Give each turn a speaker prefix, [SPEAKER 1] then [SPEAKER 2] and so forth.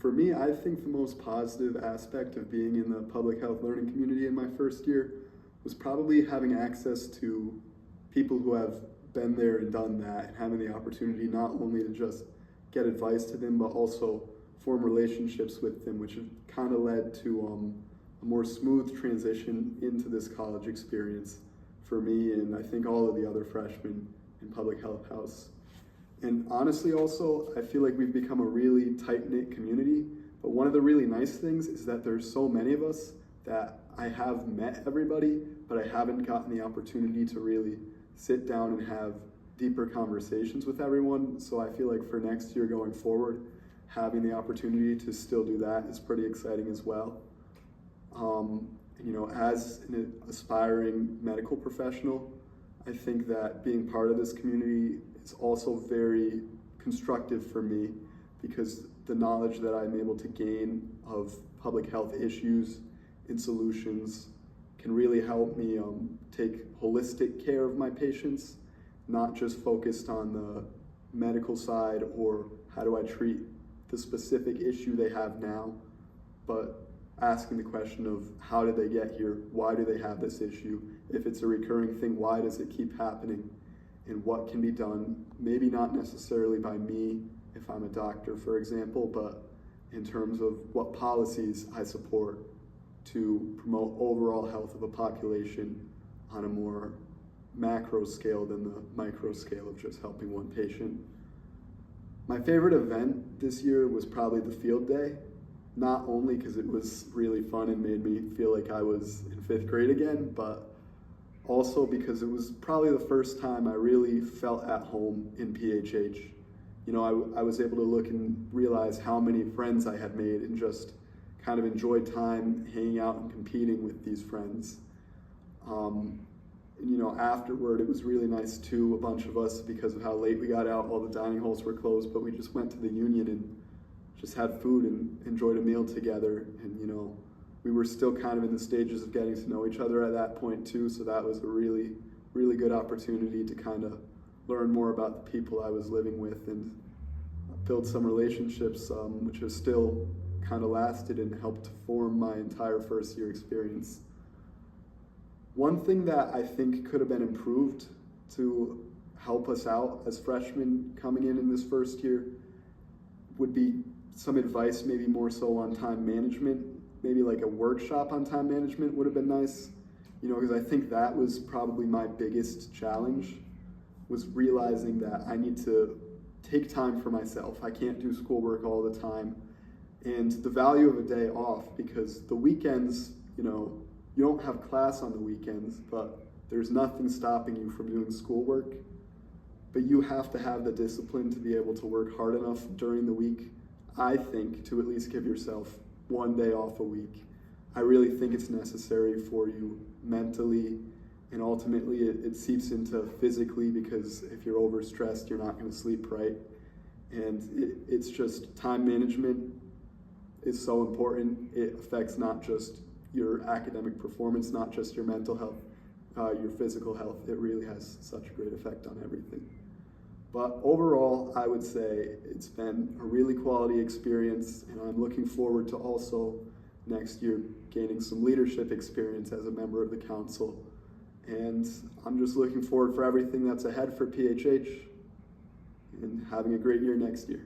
[SPEAKER 1] For me, I think the most positive aspect of being in the public health learning community in my first year was probably having access to people who have been there and done that, and having the opportunity not only to just get advice to them, but also form relationships with them, which have kind of led to a more smooth transition into this college experience for me and I think all of the other freshmen in Public Health House. And honestly also, I feel like we've become a really tight-knit community, but one of the really nice things is that there's so many of us that I have met everybody, but I haven't gotten the opportunity to really sit down and have deeper conversations with everyone. So I feel like for next year going forward, having the opportunity to still do that is pretty exciting as well. As an aspiring medical professional, I think that being part of this community is also very constructive for me, because the knowledge that I'm able to gain of public health issues and solutions can really help me take holistic care of my patients, not just focused on the medical side or how do I treat the specific issue they have now, but asking the question of how did they get here, why do they have this issue, if it's a recurring thing, why does it keep happening, and what can be done, maybe not necessarily by me if I'm a doctor, for example, but in terms of what policies I support to promote overall health of a population on a more macro scale than the micro scale of just helping one patient. My favorite event this year was probably the field day, not only because it was really fun and made me feel like I was in 5th grade again, but also because it was probably the first time I really felt at home in PHH. I was able to look and realize how many friends I had made and just kind of enjoyed time hanging out and competing with these friends. Afterward, it was really nice too, a bunch of us, because of how late we got out, all the dining halls were closed, but we just went to the Union and just had food and enjoyed a meal together. And we were still kind of in the stages of getting to know each other at that point too, so that was a really, really good opportunity to kind of learn more about the people I was living with and build some relationships, which have still kind of lasted and helped form my entire first year experience. One thing that I think could have been improved to help us out as freshmen coming in this first year would be some advice, maybe more so on time management. Maybe like a workshop on time management would have been nice, because I think that was probably my biggest challenge, was realizing that I need to take time for myself. I can't do schoolwork all the time. And the value of a day off, because the weekends, you don't have class on the weekends, but there's nothing stopping you from doing schoolwork. But you have to have the discipline to be able to work hard enough during the week, I think, to at least give yourself one day off a week. I really think it's necessary for you mentally, and ultimately it seeps into physically, because if you're overstressed, you're not going to sleep right. And it's just time management is so important. It affects not just your academic performance, not just your mental health, your physical health. It really has such a great effect on everything. But overall, I would say it's been a really quality experience, and I'm looking forward to also next year gaining some leadership experience as a member of the council. And I'm just looking forward for everything that's ahead for PHH and having a great year next year.